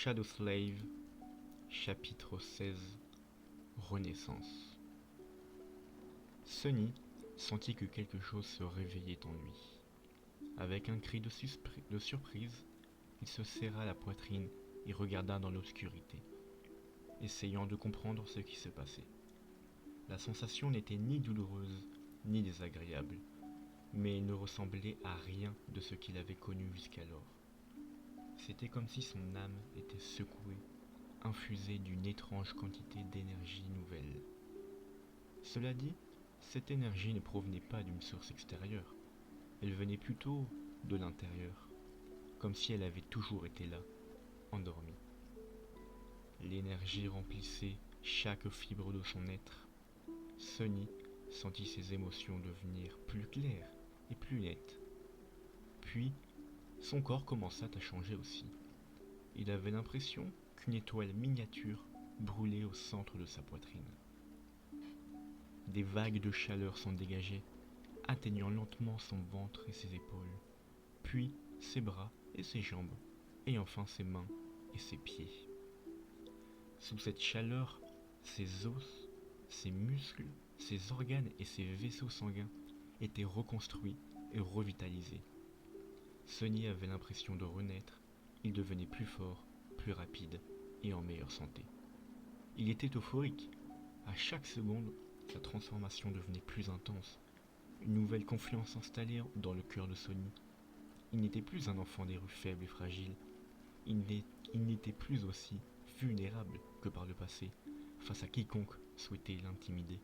Shadow Slave, chapitre 16, Renaissance. Sunny sentit que quelque chose se réveillait en lui. Avec un cri de surprise, il se serra la poitrine et regarda dans l'obscurité, essayant de comprendre ce qui se passait. La sensation n'était ni douloureuse ni désagréable, mais ne ressemblait à rien de ce qu'il avait connu jusqu'alors. C'était comme si son âme était secouée, infusée d'une étrange quantité d'énergie nouvelle. Cela dit, cette énergie ne provenait pas d'une source extérieure, elle venait plutôt de l'intérieur, comme si elle avait toujours été là, endormie. L'énergie remplissait chaque fibre de son être. Sunny sentit ses émotions devenir plus claires et plus nettes. Puis, son corps commença à changer aussi. Il avait l'impression qu'une étoile miniature brûlait au centre de sa poitrine. Des vagues de chaleur s'en dégageaient, atteignant lentement son ventre et ses épaules, puis ses bras et ses jambes, et enfin ses mains et ses pieds. Sous cette chaleur, ses os, ses muscles, ses organes et ses vaisseaux sanguins étaient reconstruits et revitalisés. Sunny avait l'impression de renaître, il devenait plus fort, plus rapide et en meilleure santé. Il était euphorique. À chaque seconde, sa transformation devenait plus intense. Une nouvelle confiance s'installait dans le cœur de Sunny. Il n'était plus un enfant des rues faible et fragile. Il n'était plus aussi vulnérable que par le passé, face à quiconque souhaitait l'intimider.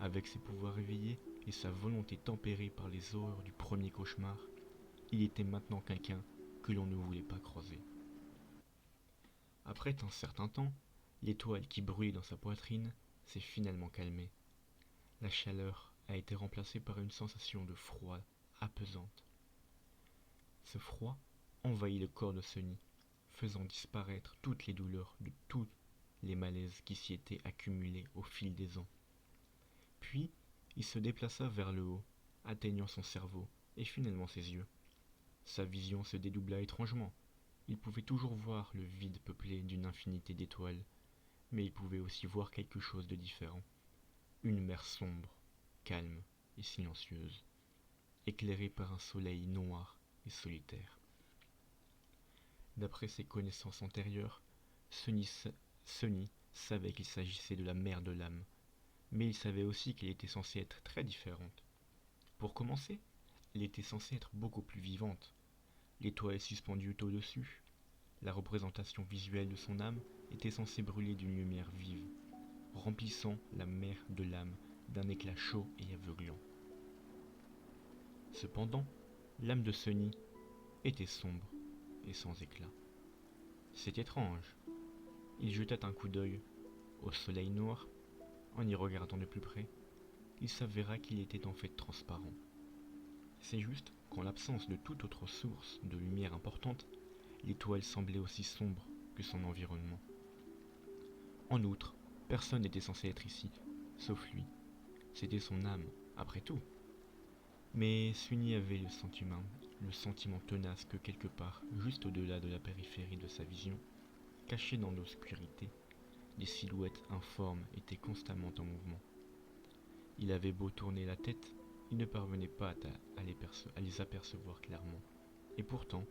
Avec ses pouvoirs éveillés et sa volonté tempérée par les horreurs du premier cauchemar, il était maintenant quelqu'un que l'on ne voulait pas croiser. Après un certain temps, l'étoile qui brûlait dans sa poitrine s'est finalement calmée. La chaleur a été remplacée par une sensation de froid apaisante. Ce froid envahit le corps de Sunny, faisant disparaître toutes les douleurs de tous les malaises qui s'y étaient accumulés au fil des ans. Puis, il se déplaça vers le haut, atteignant son cerveau et finalement ses yeux. Sa vision se dédoubla étrangement. Il pouvait toujours voir le vide peuplé d'une infinité d'étoiles, mais il pouvait aussi voir quelque chose de différent. Une mer sombre, calme et silencieuse, éclairée par un soleil noir et solitaire. D'après ses connaissances antérieures, Sunny savait qu'il s'agissait de la mer de l'âme, mais il savait aussi qu'elle était censée être très différente. Pour commencer, elle était censée être beaucoup plus vivante. L'étoile suspendue au-dessus, la représentation visuelle de son âme, était censée brûler d'une lumière vive, remplissant la mer de l'âme d'un éclat chaud et aveuglant. Cependant, l'âme de Sunny était sombre et sans éclat. C'est étrange. Il jeta un coup d'œil au soleil noir. En y regardant de plus près, il s'avéra qu'il était en fait transparent. C'est juste qu'en l'absence de toute autre source de lumière importante, l'étoile semblait aussi sombre que son environnement. En outre, personne n'était censé être ici, sauf lui. C'était son âme, après tout. Mais Sunny avait le sentiment tenace que quelque part, juste au-delà de la périphérie de sa vision, caché dans l'obscurité, des silhouettes informes étaient constamment en mouvement. Il avait beau tourner la tête, il ne parvenait pas à les apercevoir clairement. Et pourtant,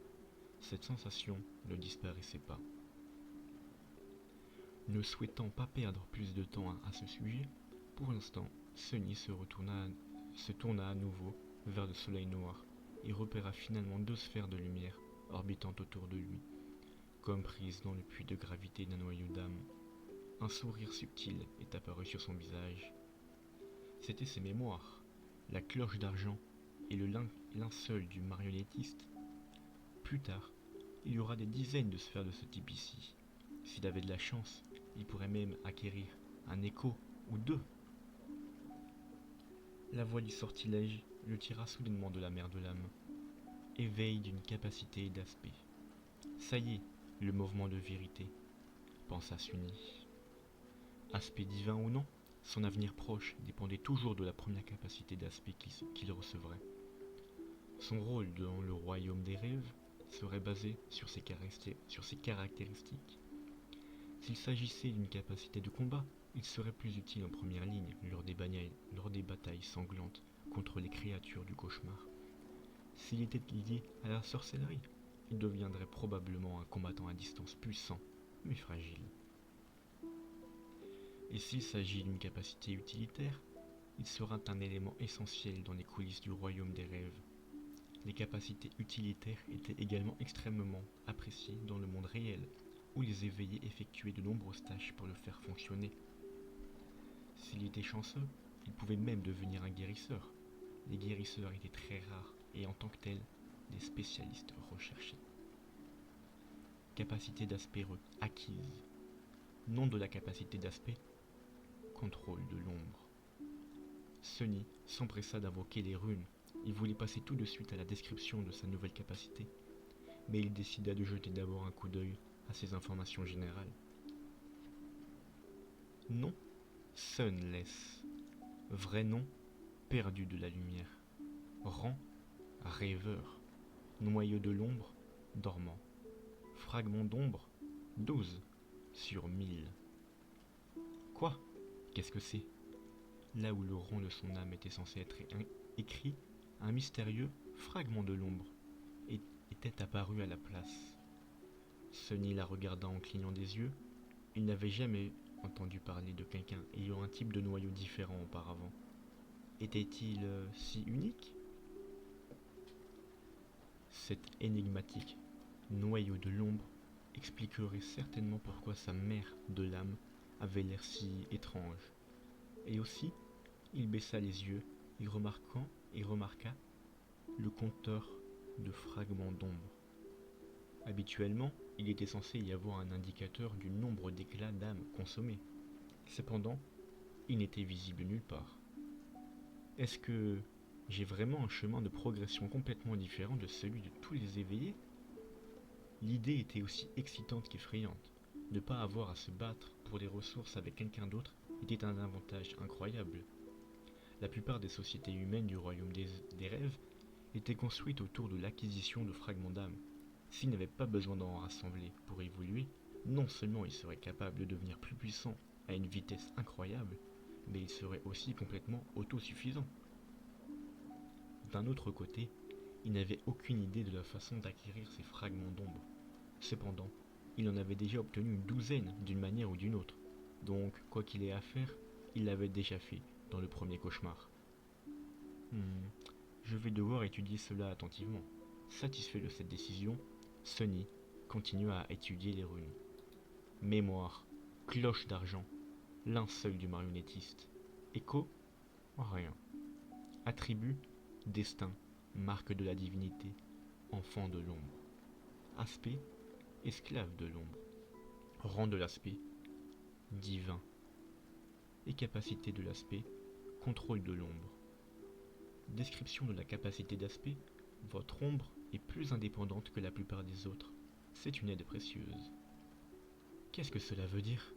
cette sensation ne disparaissait pas. Ne souhaitant pas perdre plus de temps à ce sujet, pour l'instant, Sunny se tourna à nouveau vers le soleil noir et repéra finalement deux sphères de lumière orbitant autour de lui, comme prises dans le puits de gravité d'un noyau d'âme. Un sourire subtil est apparu sur son visage. C'étaient ses mémoires, la cloche d'argent et le linceul du marionnettiste. Plus tard, il y aura des dizaines de sphères de ce type ici. S'il avait de la chance, il pourrait même acquérir un écho ou deux. La voix du sortilège le tira soudainement de la mer de l'âme. Éveil d'une capacité d'aspect. Ça y est, le mouvement de vérité, pensa Sunny. Aspect divin ou non, son avenir proche dépendait toujours de la première capacité d'aspect qu'il recevrait. Son rôle dans le royaume des rêves serait basé sur ses caractéristiques. S'il s'agissait d'une capacité de combat, il serait plus utile en première ligne lors des batailles sanglantes contre les créatures du cauchemar. S'il était lié à la sorcellerie, il deviendrait probablement un combattant à distance puissant, mais fragile. Et s'il s'agit d'une capacité utilitaire, il sera un élément essentiel dans les coulisses du royaume des rêves. Les capacités utilitaires étaient également extrêmement appréciées dans le monde réel, où les éveillés effectuaient de nombreuses tâches pour le faire fonctionner. S'il était chanceux, il pouvait même devenir un guérisseur. Les guérisseurs étaient très rares et en tant que tels, des spécialistes recherchés. Capacité d'aspect acquise. Nom de la capacité d'aspect, contrôle de l'ombre. Sunny s'empressa d'invoquer les runes. Il voulait passer tout de suite à la description de sa nouvelle capacité, mais il décida de jeter d'abord un coup d'œil à ses informations générales. Nom, Sunless. Vrai nom, perdu de la lumière. Rang, rêveur. Noyau de l'ombre, dormant. Fragment d'ombre, 12 sur 1000. Quoi? Qu'est-ce que c'est? Là où le rang de son âme était censé être écrit, un mystérieux fragment de l'ombre était apparu à la place. Sunny la regarda en clignant des yeux. Il n'avait jamais entendu parler de quelqu'un ayant un type de noyau différent auparavant. Était-il si unique? Cet énigmatique noyau de l'ombre expliquerait certainement pourquoi sa mère de l'âme avait l'air si étrange. Et aussi, il baissa les yeux et remarqua le compteur de fragments d'ombre. Habituellement, il était censé y avoir un indicateur du nombre d'éclats d'âme consommés. Cependant, il n'était visible nulle part. Est-ce que j'ai vraiment un chemin de progression complètement différent de celui de tous les éveillés? L'idée était aussi excitante qu'effrayante. Ne pas avoir à se battre pour des ressources avec quelqu'un d'autre était un avantage incroyable. La plupart des sociétés humaines du royaume des rêves étaient construites autour de l'acquisition de fragments d'âme. S'ils n'avaient pas besoin d'en rassembler pour évoluer, non seulement ils seraient capables de devenir plus puissants à une vitesse incroyable, mais ils seraient aussi complètement autosuffisants. D'un autre côté, il n'avait aucune idée de la façon d'acquérir ces fragments d'ombre. Cependant, il en avait déjà obtenu une douzaine d'une manière ou d'une autre, donc quoi qu'il ait à faire, il l'avait déjà fait dans le premier cauchemar. Je vais devoir étudier cela attentivement. Satisfait de cette décision, Sunny continua à étudier les runes. Mémoire, cloche d'argent, linceul du marionnettiste. Écho, rien. Attribut, destin, marque de la divinité, enfant de l'ombre. Aspect, esclave de l'ombre. Rang de l'aspect, divin. Et capacité de l'aspect, contrôle de l'ombre. Description de la capacité d'aspect, votre ombre est plus indépendante que la plupart des autres. C'est une aide précieuse. Qu'est-ce que cela veut dire?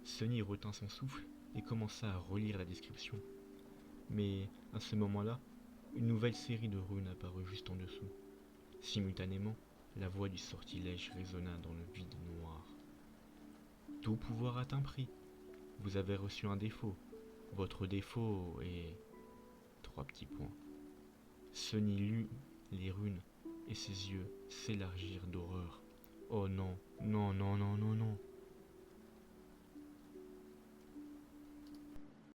Sunny retint son souffle et commença à relire la description. Mais à ce moment-là, une nouvelle série de runes apparut juste en dessous. Simultanément, la voix du sortilège résonna dans le vide noir. Tout pouvoir a un prix. Vous avez reçu un défaut. Votre défaut est... 3 petits points. Sunny lut les runes et ses yeux s'élargirent d'horreur. Oh non, non, non, non, non, non.